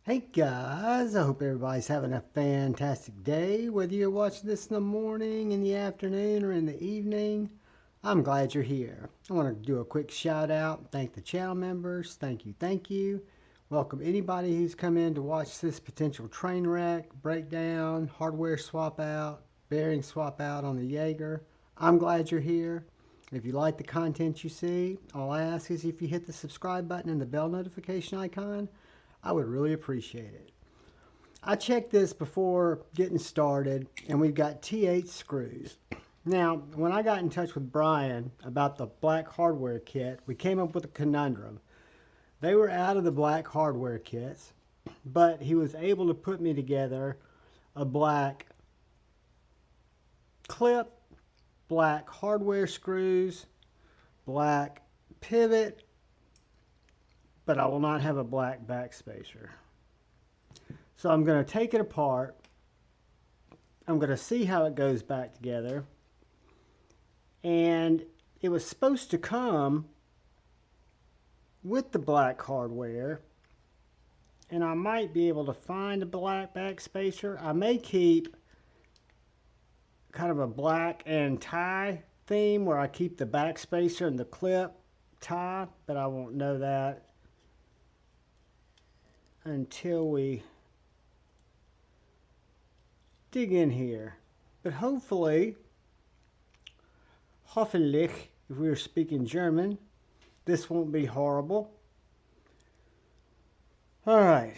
Hey guys, I hope everybody's having a fantastic day. Whether you're watching this in the morning, in the afternoon, or in the evening, I'm glad you're here. I want to do a quick shout out, thank the channel members. Thank you, thank you. Welcome anybody who's come in to watch this potential train wreck, breakdown, hardware swap out, bearing swap out on the Yeager. I'm glad you're here. If you like the content you see, all I ask is if you hit the subscribe button and the bell notification icon, I would really appreciate it. I checked this before getting started, and we've got T8 screws. Now, when I got in touch with Brian about the black hardware kit, we came up with a conundrum. They were out of the black hardware kits, but he was able to put me together a black clip, black hardware screws, black pivot, but I will not have a black backspacer. So I'm going to take it apart. I'm going to see how it goes back together. And it was supposed to come with the black hardware. And I might be able to find a black backspacer. I may keep kind of a black and tie theme where I keep the backspacer and the clip tie, but I won't know that until we dig in here. But hopefully, hoffentlich, if we were speaking German, this won't be horrible. All right.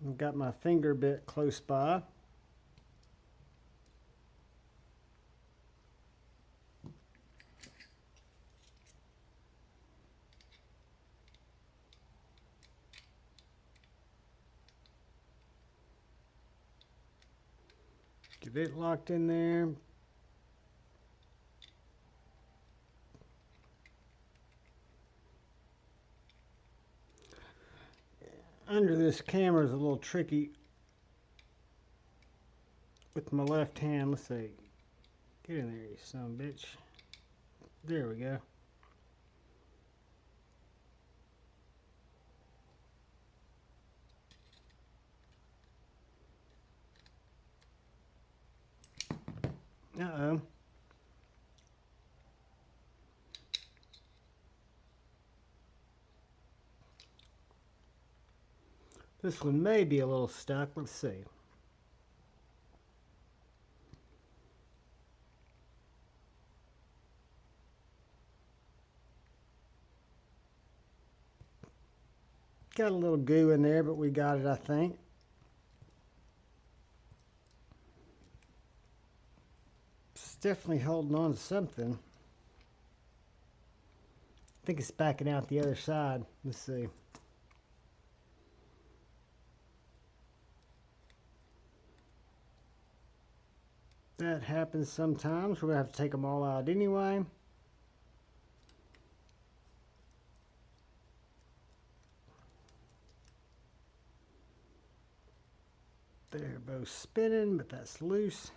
I've got my finger bit close by. Get it locked in there. Under this camera is a little tricky with my left hand. Let's see. Get in there, you son of a bitch. There we go. Uh-oh. This one may be a little stuck. Let's see. Got a little goo in there, but we got it, I think. It's definitely holding on to something. I think it's backing out the other side. Let's see. That happens sometimes. We're going to have to take them all out anyway. They're both spinning, but that's loose.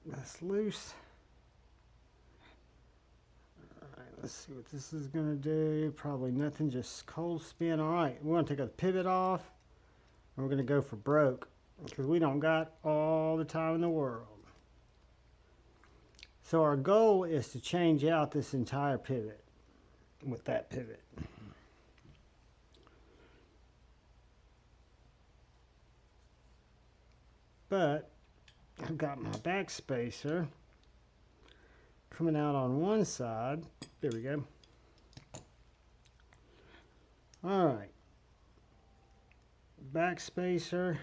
That's loose. Alright, let's see what this is going to do. Probably nothing, just cold spin. Alright, we're going to take a pivot off. And we're going to go for broke, because we don't got all the time in the world. So our goal is to change out this entire pivot with that pivot. But I've got my backspacer coming out on one side. There we go. All right. Backspacer.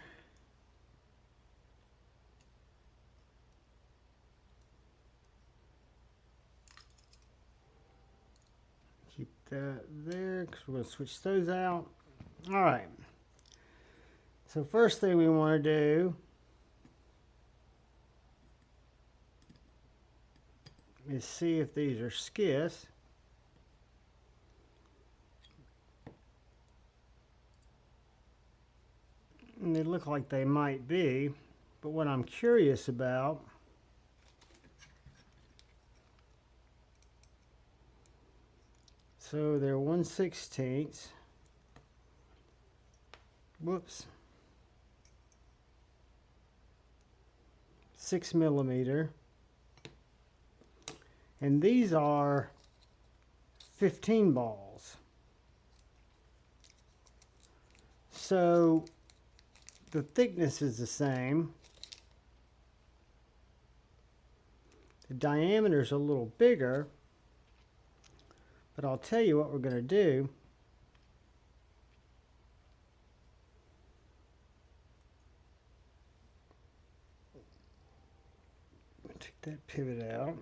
Keep that there because we're going to switch those out. All right. So first thing we want to do is see if these are skiffs. And they look like they might be. But what I'm curious about, so they're 1/16. Whoops. 6 millimeter. And these are 15 balls. So the thickness is the same. The diameter is a little bigger. But I'll tell you what we're going to do. Take that pivot out.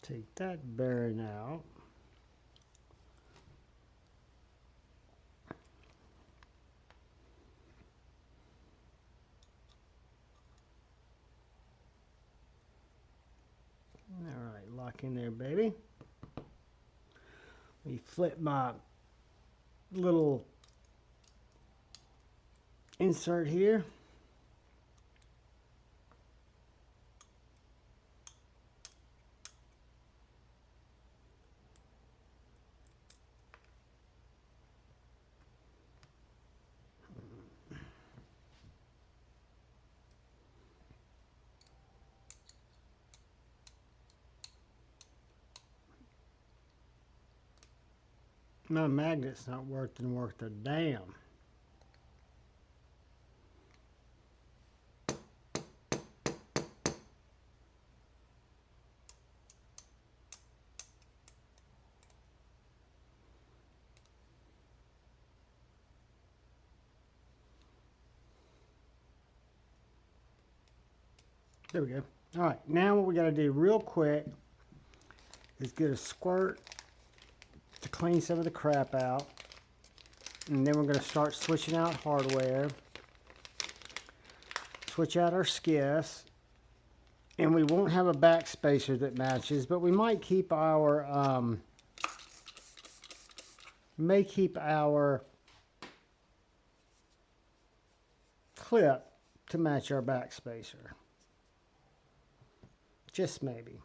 Take that bearing out. All right, lock in there, baby. Let me flip my little insert here. My magnet's not worth a damn. There we go. All right, now what we got to do real quick is get a squirt to clean some of the crap out. And then we're going to start switching out hardware. Switch out our skiffs. And we won't have a backspacer that matches, but we might keep our clip to match our backspacer. Just maybe.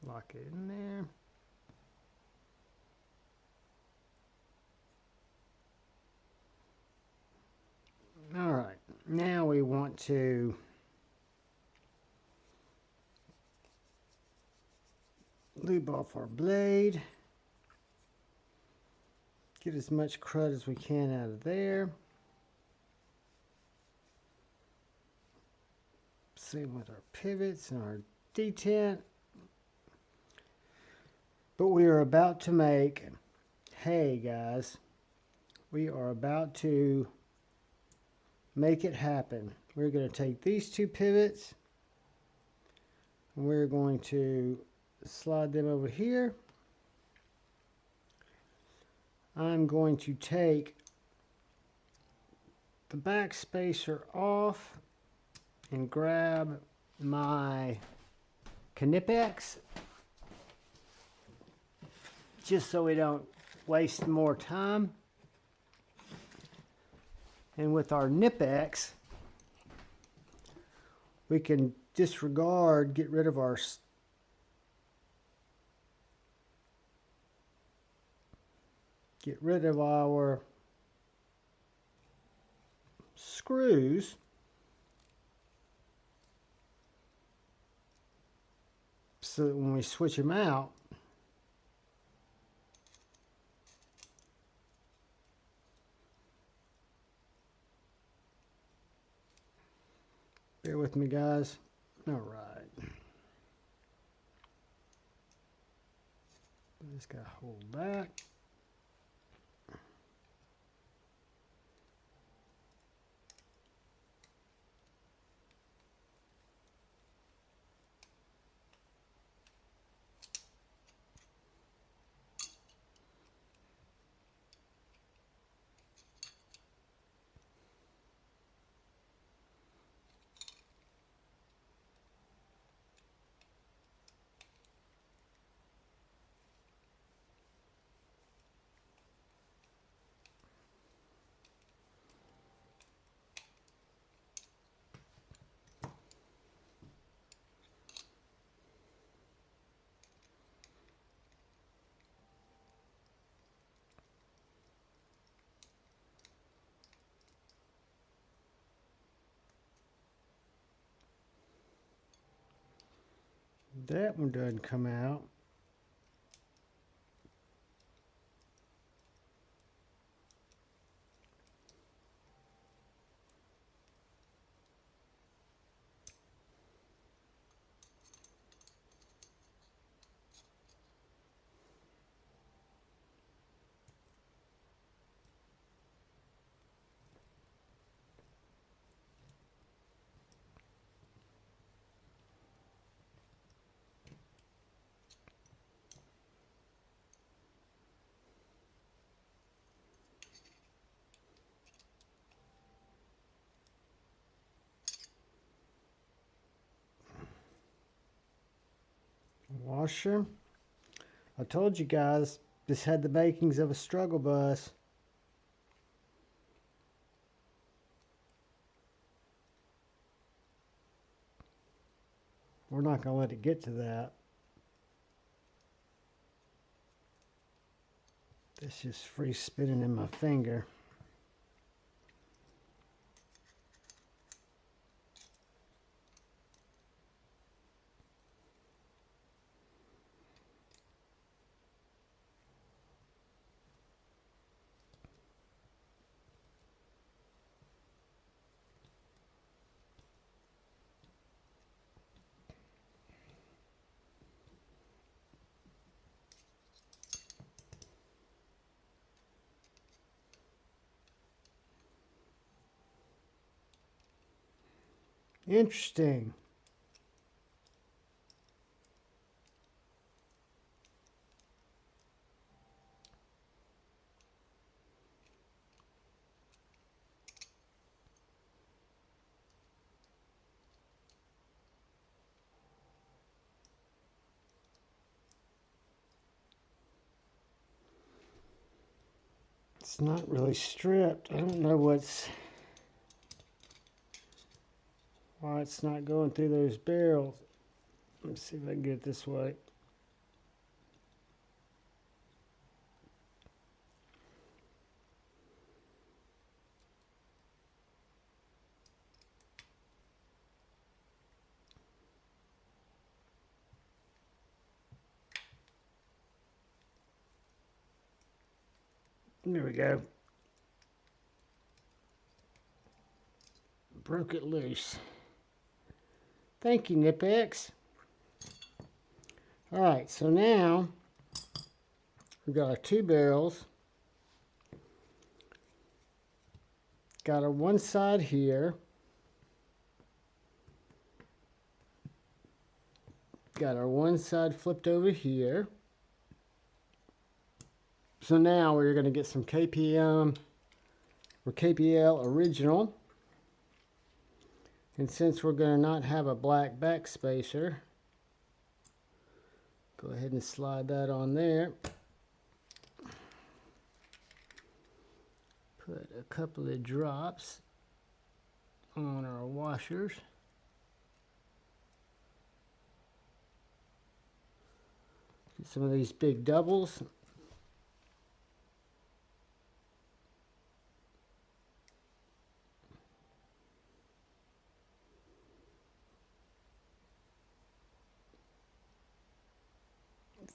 Lock it in there. All right, now we want to lube off our blade. Get as much crud as we can out of there. Same with our pivots and our detent. But we are about to make, hey guys, we are about to make it happen. We're going to take these two pivots and we're going to slide them over here. I'm going to take the back spacer off and grab my Knipex, just so we don't waste more time. And with our Knipex, we can disregard, get rid of our screws. So that when we switch them out, bear with me guys. All right. Just gotta hold that. That one doesn't come out. Washer. I told you guys this had the makings of a struggle bus. We're not going to let it get to that. It's just free spinning in my finger. Interesting. It's not really stripped. I don't know why it's not going through those barrels. Let's see if I can get it this way. There we go. Broke it loose. Thank you, Nipex. All right, so now we've got our two barrels. Got our one side here. Got our one side flipped over here. So now we're going to get some KPM or KPL original. And since we're going to not have a black backspacer, go ahead and slide that on there. Put a couple of drops on our washers. Get some of these big doubles.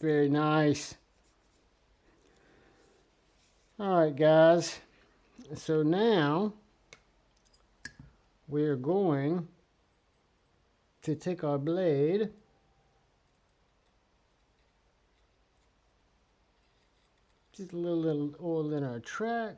Very nice. All right, guys. So now we're going to take our blade just a little oil in our track.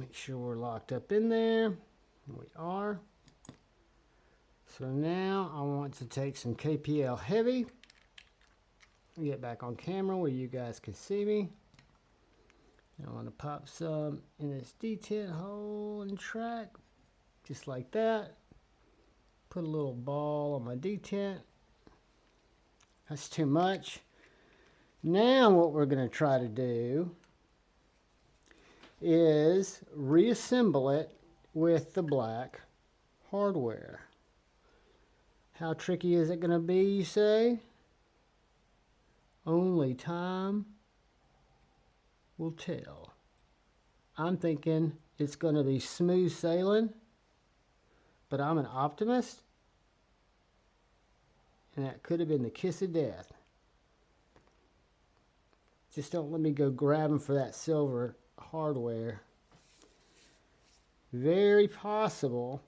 Make sure we're locked up in there. We are. So now I want to take some KPL heavy. Get back on camera where you guys can see me. I want to pop some in this detent hole and track, just like that. Put a little ball on my detent. That's too much. Now what we're going to try to do is reassemble it with the black hardware. How tricky is it going to be, you say? Only time will tell. I'm thinking it's going to be smooth sailing, but I'm an optimist, and that could have been the kiss of death. Just don't let me go grabbing for that silver hardware. Very possible.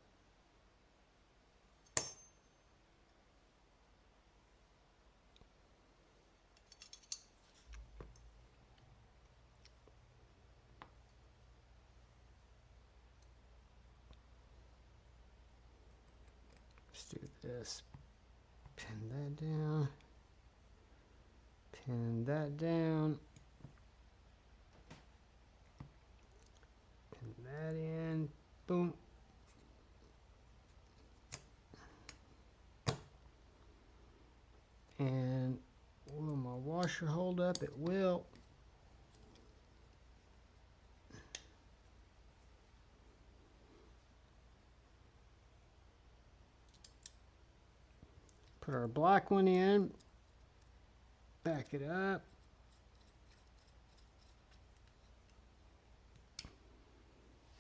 Let's do this. Pin that down. Pin that down. Pin that in. Boom. And will my washer hold up? It will. Put our black one in. Back it up.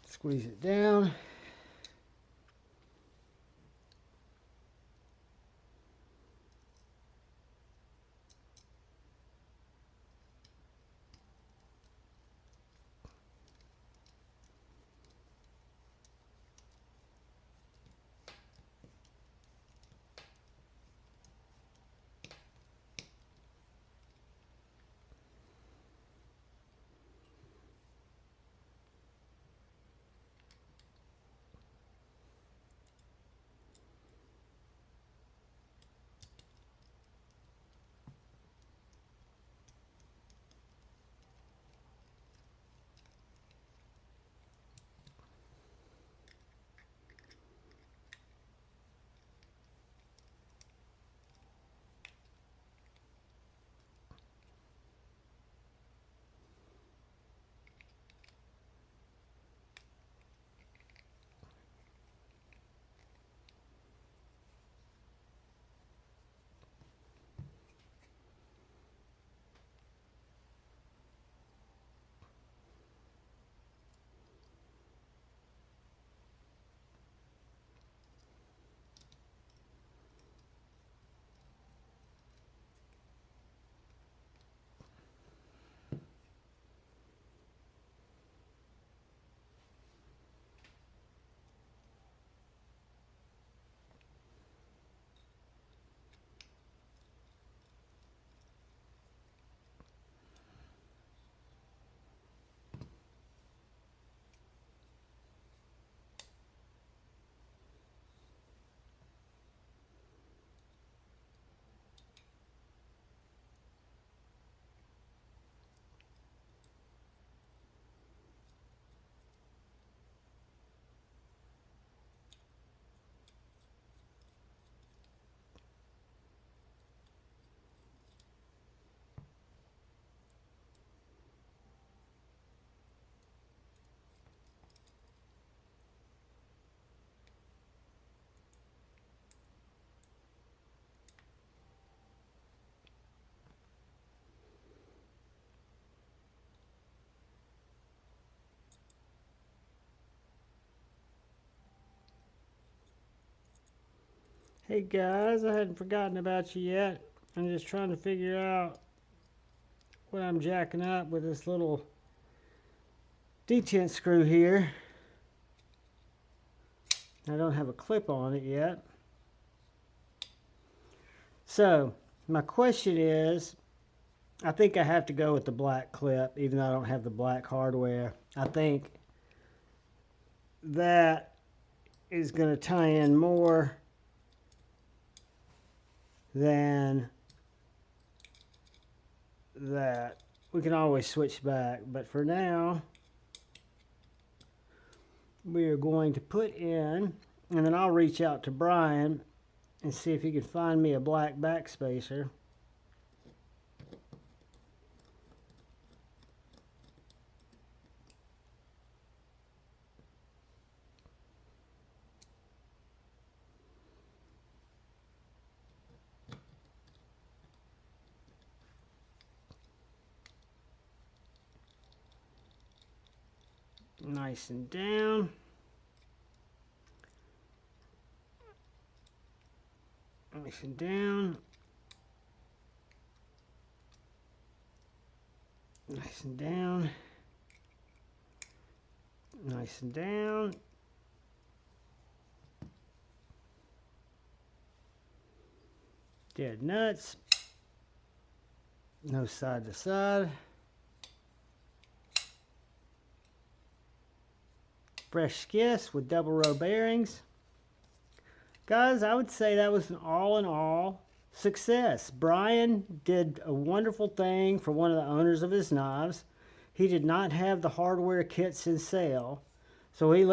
Squeeze it down. Hey guys, I hadn't forgotten about you yet. I'm just trying to figure out what I'm jacking up with this little detent screw here. I don't have a clip on it yet. So my question is, I think I have to go with the black clip, even though I don't have the black hardware. I think that is going to tie in more than that. We can always switch back, but for now we are going to put in, and then I'll reach out to Brian and see if he can find me a black backspacer. Nice and down. Nice and down. Nice and down. Nice and down. Dead nuts. No side to side. Fresh skiffs with double row bearings. Guys, I would say that was an all in all success. Brian did a wonderful thing for one of the owners of his knives. He did not have the hardware kits in sale, so he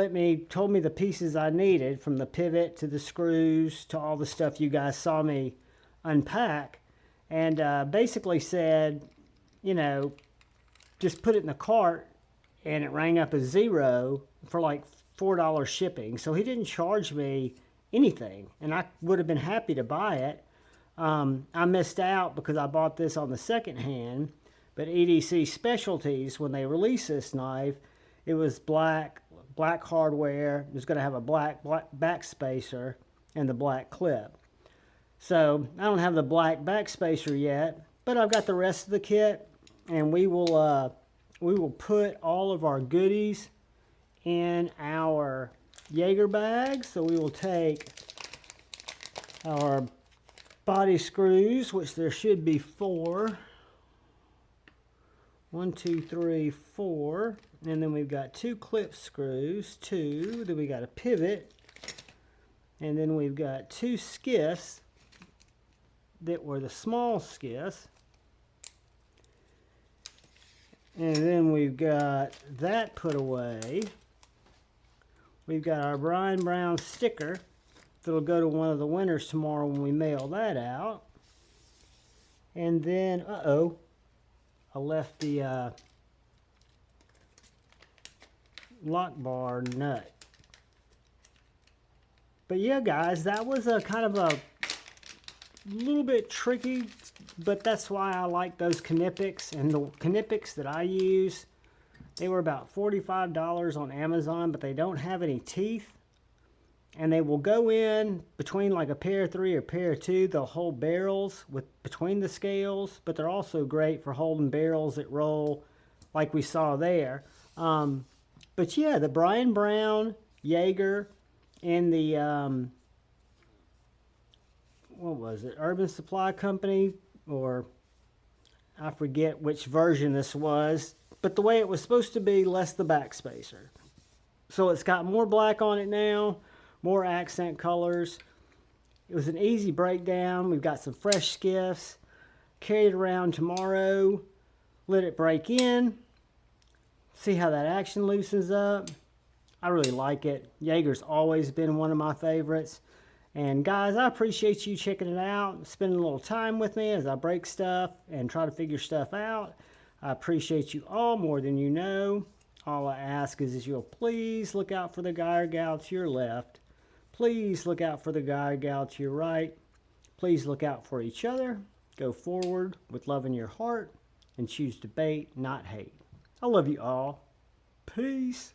told me the pieces I needed, from the pivot to the screws to all the stuff you guys saw me unpack, and basically said, you know, just put it in the cart, and it rang up as zero for like $4 shipping. So he didn't charge me anything, and I would have been happy to buy it. I missed out because I bought this on the second hand, but EDC Specialties, when they released this knife, it was black hardware. It was going to have a black back spacer and the black clip. So I don't have the black back spacer yet, but I've got the rest of the kit, and we will put all of our goodies in our Yeager bags. So we will take our body screws, which there should be 4. 1, 2, 3, 4. And then we've got 2 clip screws, 2. Then we got a pivot. And then we've got 2 skiffs that were the small skiffs. And then we've got that put away. We've got our Brian Brown sticker that'll go to one of the winners tomorrow when we mail that out. And then, I left the lock bar nut. But yeah, guys, that was a kind of a little bit tricky, but that's why I like those Knipex. And the Knipex that I use, they were about $45 on Amazon, but they don't have any teeth. And they will go in between like a pair of 3 or pair of 2. They'll hold barrels between the scales, but they're also great for holding barrels that roll like we saw there. But yeah, the Brian Brown, Yeager, and the, what was it, Urban Supply Company, or I forget which version this was, but the way it was supposed to be, less the back spacer. So it's got more black on it now, more accent colors. It was an easy breakdown. We've got some fresh skiffs. Carry it around tomorrow. Let it break in. See how that action loosens up. I really like it. Yeager's always been one of my favorites. And guys, I appreciate you checking it out, spending a little time with me as I break stuff and try to figure stuff out. I appreciate you all more than you know. All I ask is you'll please look out for the guy or gal to your left. Please look out for the guy or gal to your right. Please look out for each other. Go forward with love in your heart and choose debate, not hate. I love you all. Peace.